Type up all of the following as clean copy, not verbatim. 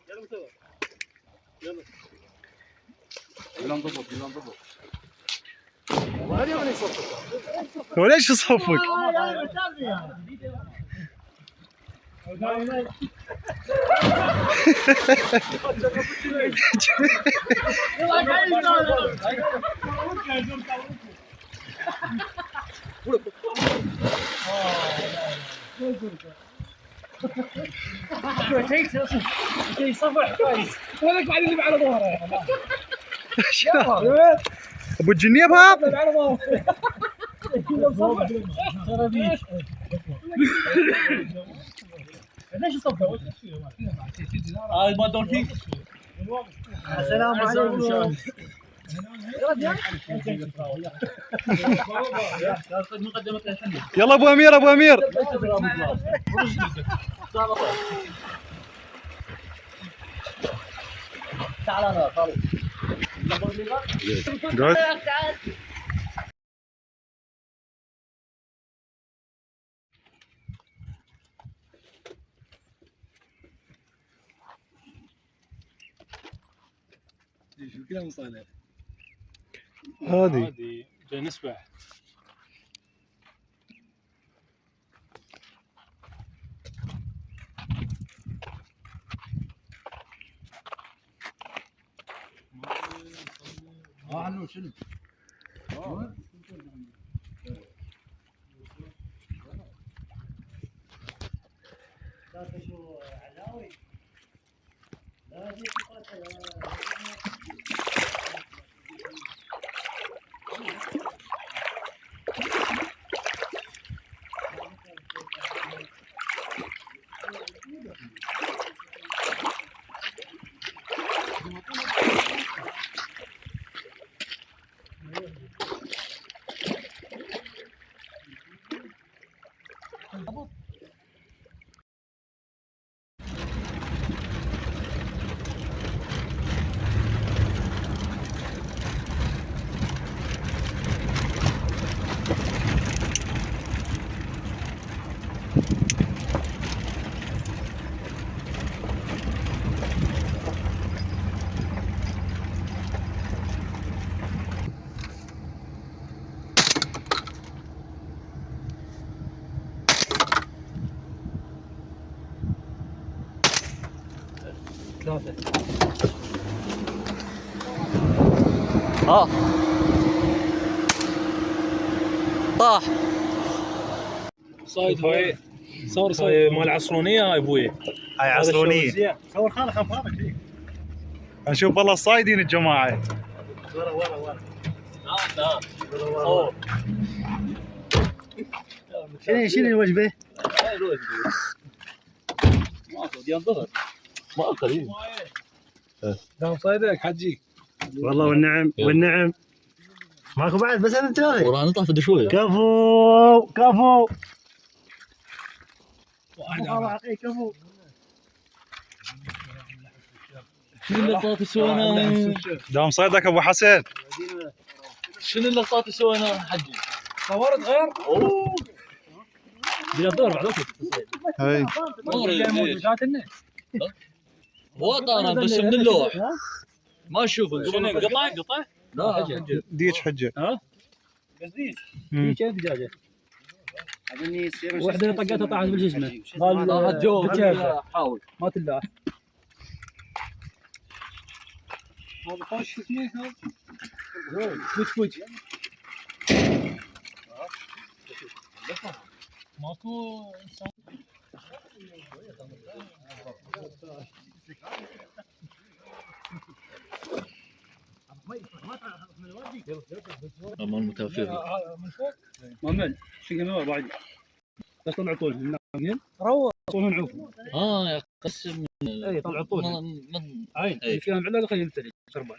يلا انضبط يلا انضبط. وليش يصفق؟ يصفح كويس. هذاك بعد اللي على ظهره. ابو الجنيه بهاب. ليش يصفح؟ هاي ما دورتي. السلام عليكم. يلا ابو امير ابو امير. تعال انا طارق. شو كذا مصالح؟ هذه جاي نسبح. علو شنو؟ ثلاثة. طاح. صايد هاي صور صور مال عصرونيه هاي ابوي. هاي عصرونيه. صور خالك خفافك. نشوف والله الصايدين الجماعه. ورا. تعال صور. شنو الوجبة؟ هاي الوجبه. ماكو ديال ظهر. ما قليل. دام صايدك حجي. والله والنعم. ماكو بعد بس انت ثلاثة. وراح نطلع فد شويه. كفو. واحد كفو. شنو اللقطات اللي سويناها؟ دام صيدك ابو حسن. شنو اللقطات اللي سويناها حجي؟ صورت غير؟ اوه ديال ظهر بعد وقت. هاي وطنا بس من اللوح ما اشوف. شنو قطع؟ لا ديش حجه. ها؟ ديش دجاجة. واحدة طقتها طاحت بالجسم. قال طاحت جو. حاول ما تلاح. هذا خش شو اسمه هذا؟ فوت. ماكو مال متوفر مؤمن شقة ما بعد بس طلع طول من ناقين روح طول نعوف يا قسم. اي طلع طول من عين فيها معلقه خلينا نفتري شربان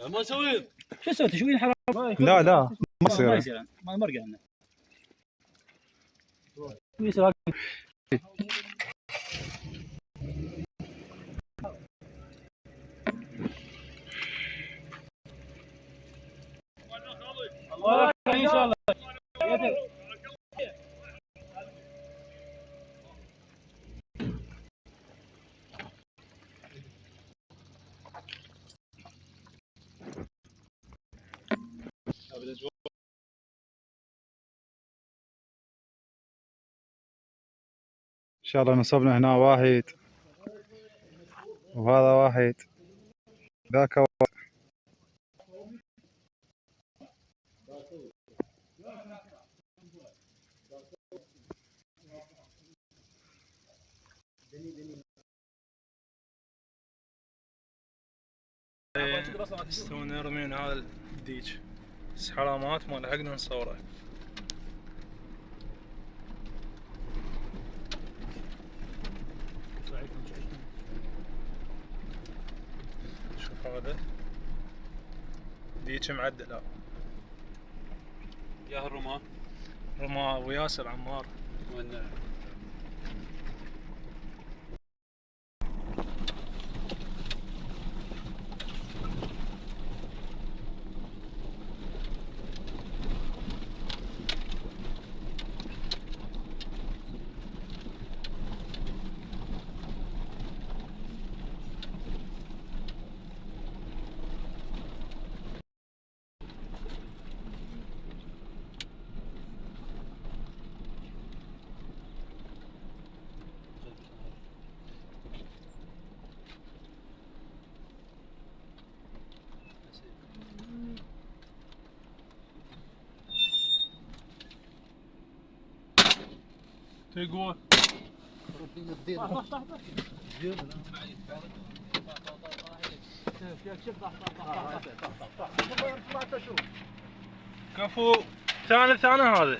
ما سويت. شو سويت شو حرام لا ما يصير ما مرقع لنا يصير الله ان شاء الله. شاء الله نصبنا هنا واحد وهذا واحد ذاك واحد. استوى نرمين هذا الديج بس حرامات ما لحقنا نصوره. شوف هذا ديج معدل هذا. يا الرماة رمى ابو ياسر عمار. وين تقوى كفو. ثاني هذا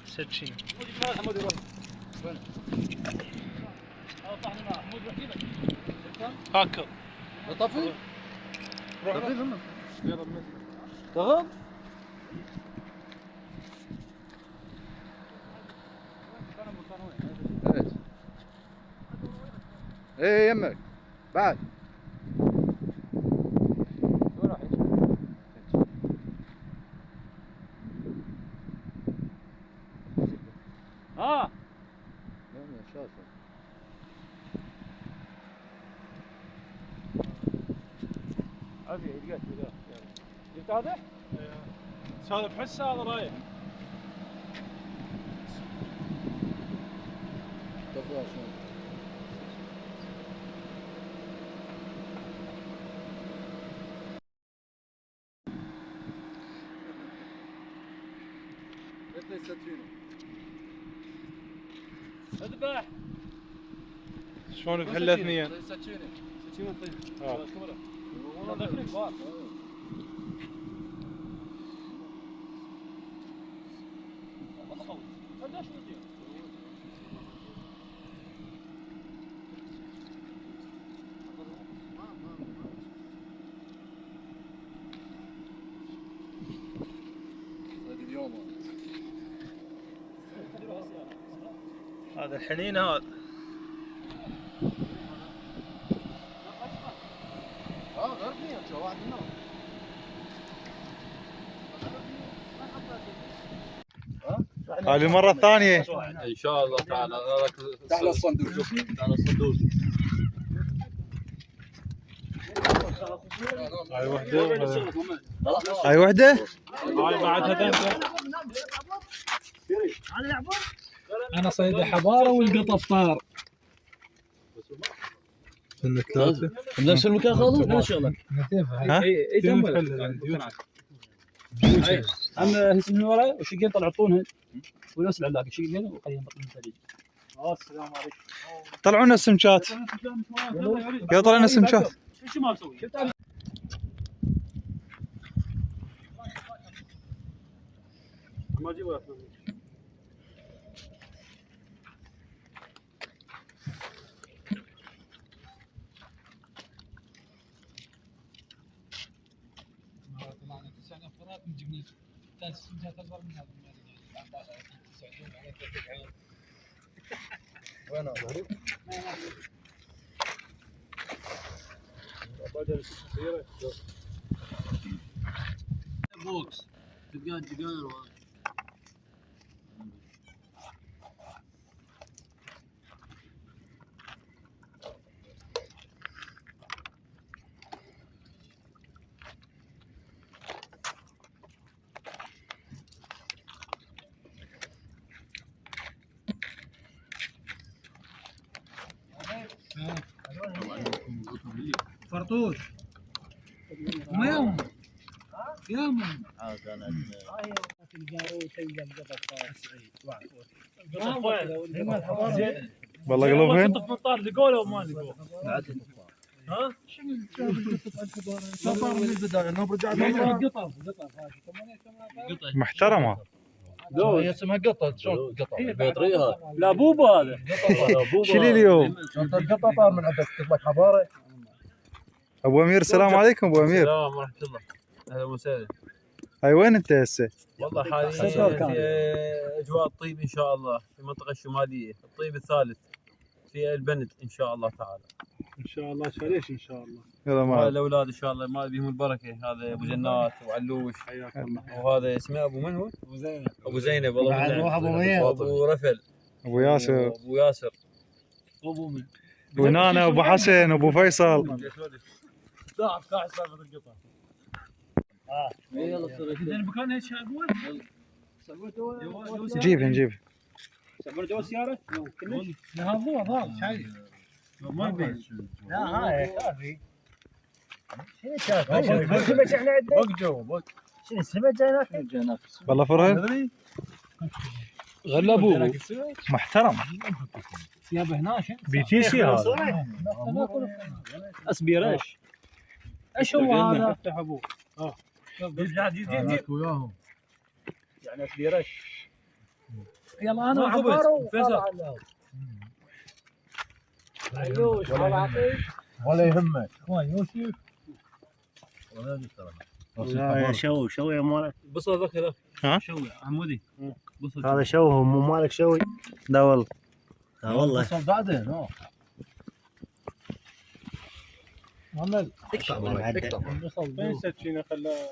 سكين. هاكر طفي روح تغض ايه يمك بعد ها ابي جبت هذا؟ هذا بحسه هذا رايح. اذبح شلون بهلا اثنين؟ هذا الحنين هذا. هذه المرة الثانية. ان شاء الله تعالى. تعال الصندوق. تعال الصندوق. هاي وحدة هاي وحدة. هاي بعدها ثالثة. انا صيد حضاره والقطف طار. كنا ثلاثة بنفس المكان خالص ولا شغله؟ ها؟ اي جنب اما اسم من ورا وشقين طلعوا طونهن ونفس العلاقه شقين وخليهم يطلعون الثلج. السلام عليكم. طلعوا لنا السمكات. يلا طلعوا لنا السمكات. شو ما اسوي؟ ما اجيب ولا وين بوكس تلقاه جيجان. فرطوش ما يوم يوم والله قلوبين. في المطار لقوا له وما لقوا. ها؟ صفر من البدايه انهم رجعوا محترمة. لا هي اسمها قطة. شلون قطة؟ بيطريها. لا بوبا هذا. شيلي اليوم. القطه طار من عندك تطلق حضاره. ابو امير السلام عليكم ابو امير. السلام ورحمة الله. أهلا وسهلا. هاي وين انت هسه؟ والله حاليا في أجواء الطيب إن شاء الله في المنطقة الشمالية، الطيب الثالث في البند إن شاء الله تعالى. ان شاء الله شريش ان شاء الله. يلا وهذا معك. الأولاد إن شاء الله ما بيهم البركة، هذا أبو جنات وعلوش وهذا اسمه أبو من هو؟ أبو زينب والله أبو رفل ابو ياسر وأبو ياسر ونانا ابو حسن ابو فيصل. قاعد سالفة القطة. اذا المكان ايش ابوي؟ نجيب. سمر جوا السياره؟ كلش؟ لا هذا ضال شايف ما يبين. لا هاي كافي. شنو كافي؟ السمك احنا عندنا بق جو شنو السمك جاينا؟ والله فرهد غلبوه. محترم. ثيابه هنا شنو؟ بيتيسي هذا. اسبير ايش هو هذا؟ افتح ابوه. جيب وياهم. يعني اسبير يلا انا عبارو فيصل. عيوش ولا يهمك. يوسف شو يا مالك بصل ذاك ذاك ها؟ شوي عمودي بصل هذا شو هو مو مالك شوي لا والله والله وصل بعدين. محمد فين السكينة خلاها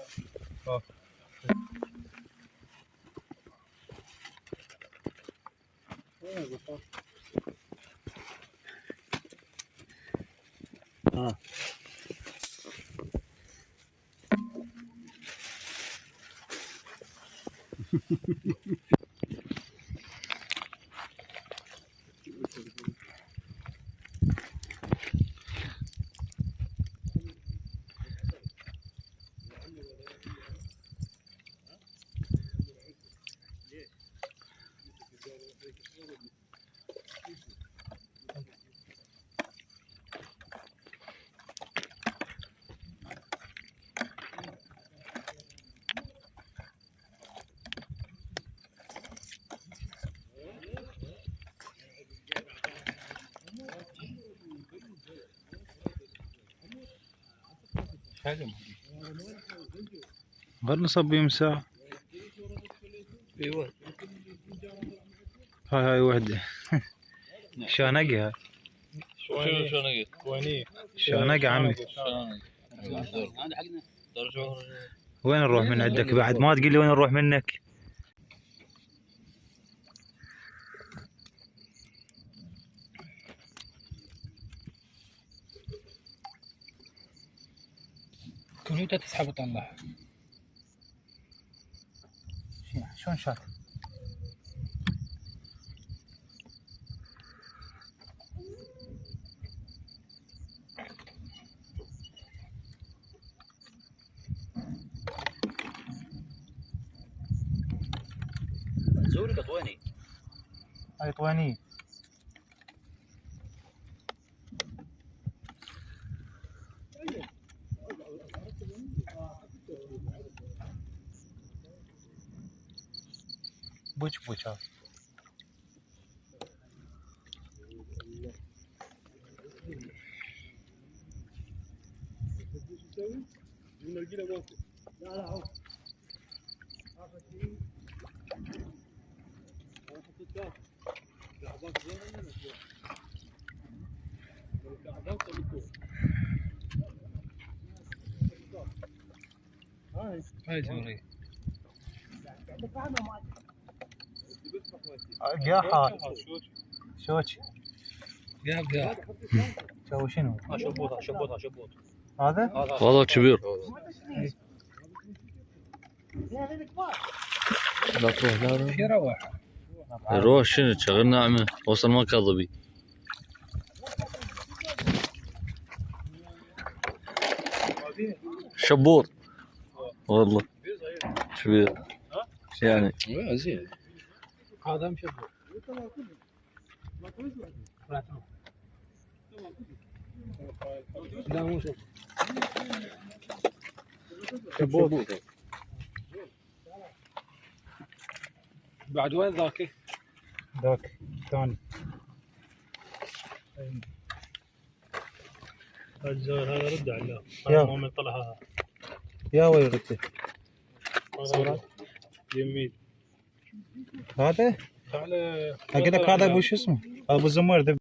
غير نصب مساء. ايوه هاي وحدة. شانقة هاي. شو وينيه؟ شانقة عمي. وين نروح من عندك بعد ما تقول لي وين نروح منك؟ كروته تسحب وتطلع شلون شات؟ زوري قطويني هاي طوينية. بوش هذا. هاي زوري. قاحة شوش. قاع. شو شنو؟ شبوط هذا؟ والله كبير. لا تروح لا يروح روح شنو شغل ناعمه وصل ما كذبي. شبور والله كبير يعني. زين. هذا مشبه. لا مو شوف. شبوط. بعد وين ذاك؟ ذاك ثاني. الزول هذا رد عليه. يا. هذا مو طلعها. يا ويلتي يمين. هذا تعال. اقول لك هذا ابو شو اسمه ابو زمر